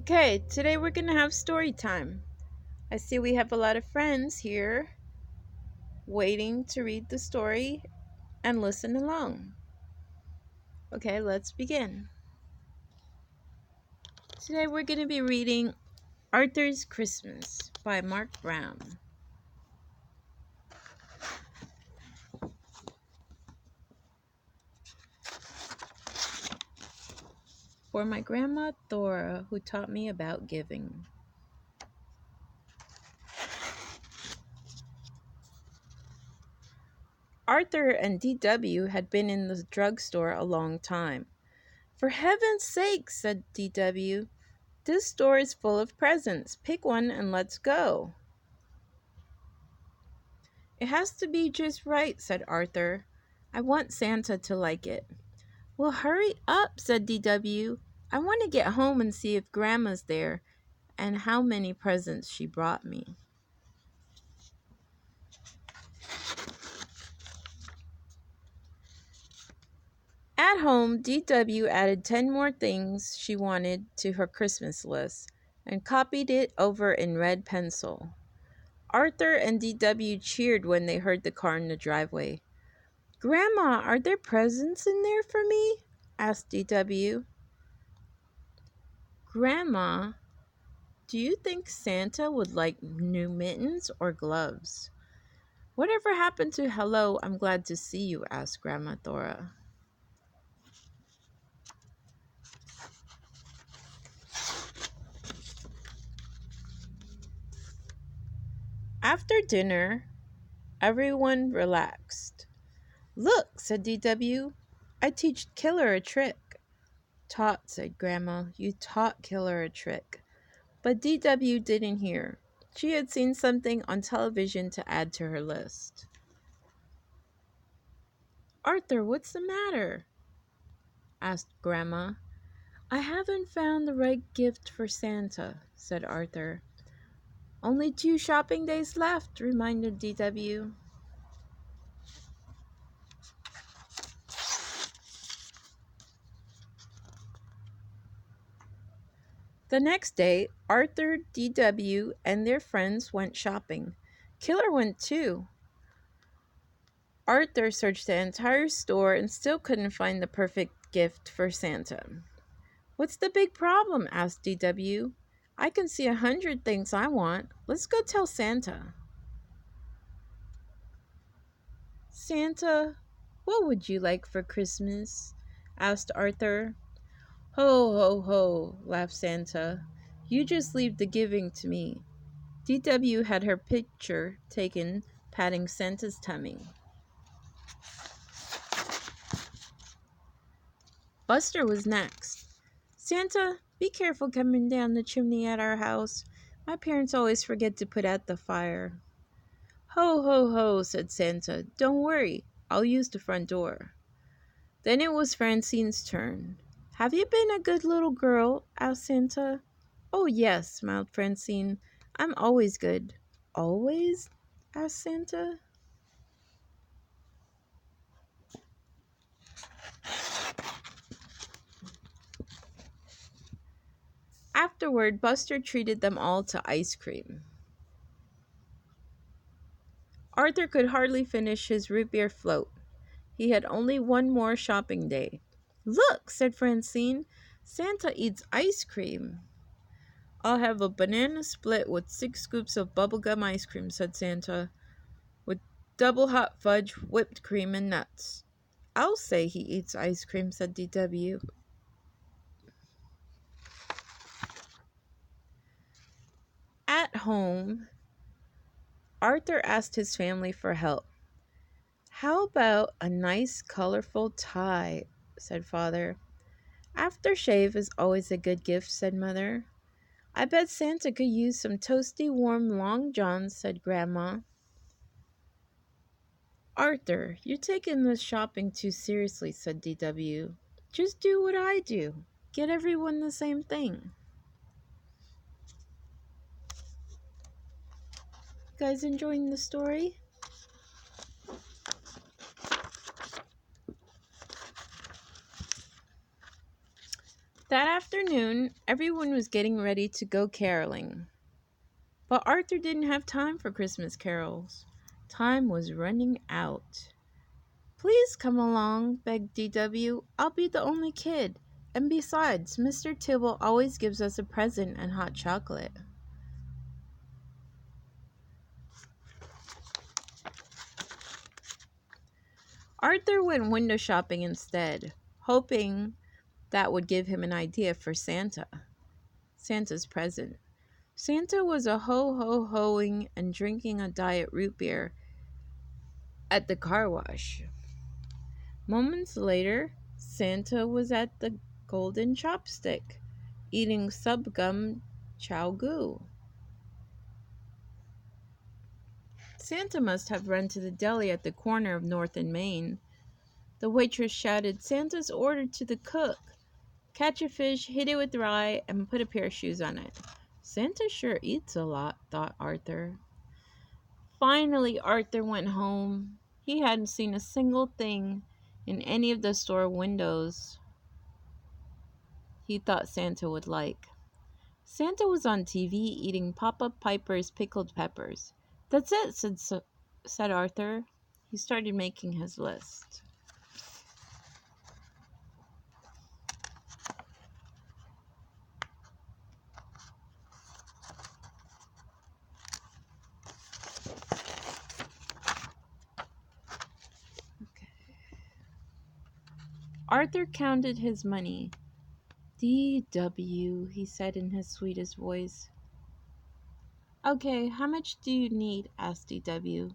Okay, today we're going to have story time. I see we have a lot of friends here waiting to read the story and listen along. Okay, let's begin. Today we're going to be reading Arthur's Christmas by Mark Brown. For my grandma Thora, who taught me about giving. Arthur and DW had been in the drugstore a long time. For heaven's sake, said DW, this store is full of presents. Pick one and let's go. It has to be just right, said Arthur. I want Santa to like it. Well, hurry up, said DW. I want to get home and see if Grandma's there and how many presents she brought me. At home, DW added 10 more things she wanted to her Christmas list and copied it over in red pencil. Arthur and DW cheered when they heard the car in the driveway. Grandma, are there presents in there for me? Asked DW. Grandma, do you think Santa would like new mittens or gloves? Whatever happened to hello, I'm glad to see you? Asked Grandma Thora. After dinner, everyone relaxed. Look, said DW, I teach Killer a trick. Taught, said Grandma, you taught Killer a trick. But DW didn't hear. She had seen something on television to add to her list. Arthur, what's the matter? Asked Grandma. I haven't found the right gift for Santa, said Arthur. Only 2 shopping days left, reminded DW. The next day, Arthur, DW, and their friends went shopping. Killer went too. Arthur searched the entire store and still couldn't find the perfect gift for Santa. What's the big problem? Asked DW. I can see 100 things I want. Let's go tell Santa. Santa, what would you like for Christmas? Asked Arthur. Ho, ho, ho, laughed Santa. You just leave the giving to me. DW had her picture taken patting Santa's tummy. Buster was next. Santa, be careful coming down the chimney at our house. My parents always forget to put out the fire. Ho, ho, ho, said Santa. Don't worry, I'll use the front door. Then it was Francine's turn. Have you been a good little girl? Asked Santa. Oh, yes, smiled Francine. I'm always good. Always? Asked Santa. Afterward, Buster treated them all to ice cream. Arthur could hardly finish his root beer float. He had only one more shopping day. Look, said Francine, Santa eats ice cream. I'll have a banana split with 6 scoops of bubblegum ice cream, said Santa, with double hot fudge, whipped cream, and nuts. I'll say he eats ice cream, said DW. At home, Arthur asked his family for help. How about a nice, colorful tie? Said Father. Aftershave is always a good gift, said Mother. I bet Santa could use some toasty, warm long johns, said Grandma. Arthur, you're taking this shopping too seriously, said DW. Just do what I do. Get everyone the same thing. You guys enjoying the story? That afternoon, everyone was getting ready to go caroling. But Arthur didn't have time for Christmas carols. Time was running out. Please come along, begged DW. I'll be the only kid. And besides, Mr. Tibble always gives us a present and hot chocolate. Arthur went window shopping instead, hoping that would give him an idea for Santa's present. Santa was a ho-ho-hoing and drinking a diet root beer at the car wash. Moments later, Santa was at the Golden Chopstick, eating subgum chow goo. Santa must have run to the deli at the corner of North and Main. The waitress shouted Santa's order to the cook. Catch a fish, hit it with rye, and put a pair of shoes on it. Santa sure eats a lot, thought Arthur. Finally, Arthur went home. He hadn't seen a single thing in any of the store windows he thought Santa would like. Santa was on TV eating Papa Piper's pickled peppers. That's it, said Arthur. He started making his list. Okay. Arthur counted his money. DW, he said in his sweetest voice. Okay, how much do you need? Asked DW.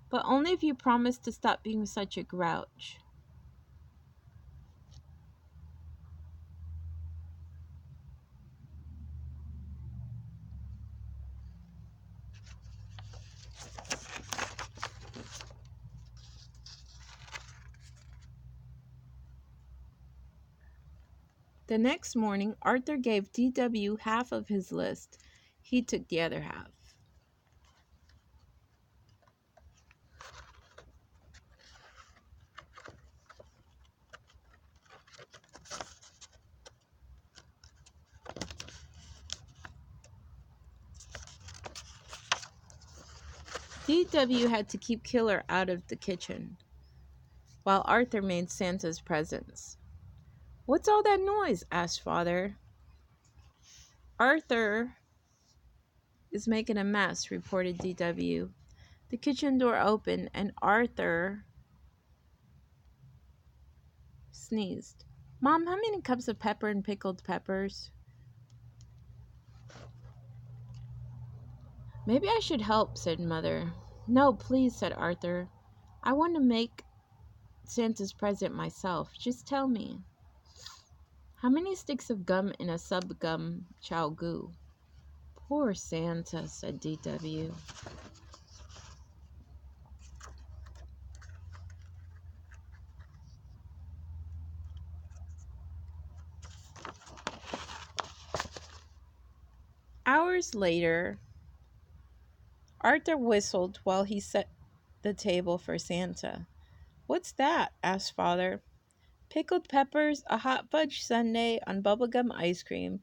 But only if you promise to stop being such a grouch. The next morning, Arthur gave DW half of his list. He took the other half. DW had to keep Killer out of the kitchen, while Arthur made Santa's presents. What's all that noise? Asked Father. Arthur is making a mess, reported DW. The kitchen door opened and Arthur sneezed. Mom, how many cups of pepper and pickled peppers? Maybe I should help, said Mother. No, please, said Arthur. I want to make Santa's present myself. Just tell me. How many sticks of gum in a subgum chow goo? Poor Santa, said DW. Hours later, Arthur whistled while he set the table for Santa. What's that? Asked Father. Pickled peppers, a hot fudge sundae on bubblegum ice cream,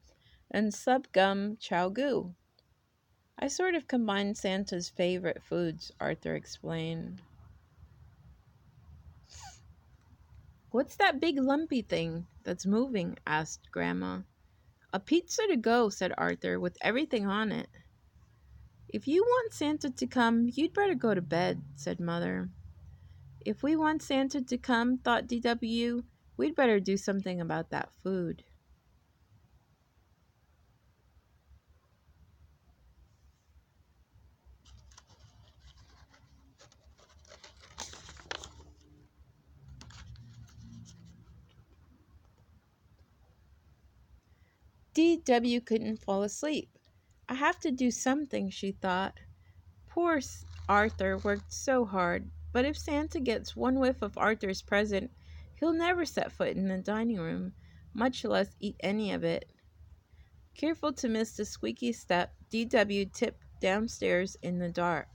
and subgum chow goo. I sort of combined Santa's favorite foods, Arthur explained. What's that big lumpy thing that's moving? Asked Grandma. A pizza to go, said Arthur, with everything on it. If you want Santa to come, you'd better go to bed, said Mother. If we want Santa to come, thought DW, we'd better do something about that food. DW couldn't fall asleep. I have to do something, she thought. Poor Arthur worked so hard, but if Santa gets one whiff of Arthur's present, he'll never set foot in the dining room, much less eat any of it. Careful to miss the squeaky step, DW tipped downstairs in the dark.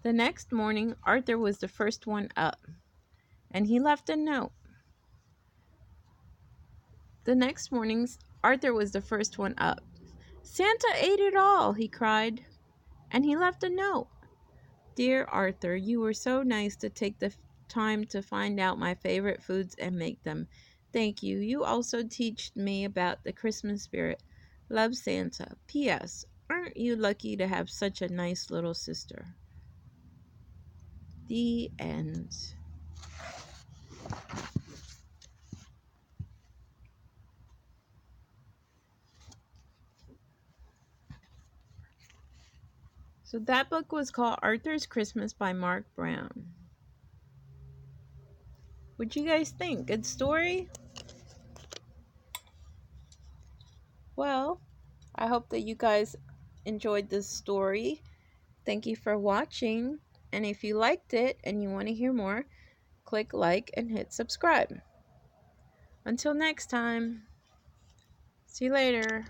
The next morning, Arthur was the first one up, and he left a note. The next morning, Arthur was the first one up. Santa ate it all, he cried, and he left a note. Dear Arthur, you were so nice to take the time to find out my favorite foods and make them. Thank you. You also taught me about the Christmas spirit. Love, Santa. P.S. Aren't you lucky to have such a nice little sister? The end. So that book was called Arthur's Christmas by Mark Brown. What you guys think? Good story? Well, I hope that you guys enjoyed this story. Thank you for watching. And if you liked it and you want to hear more, click like and hit subscribe. Until next time, see you later.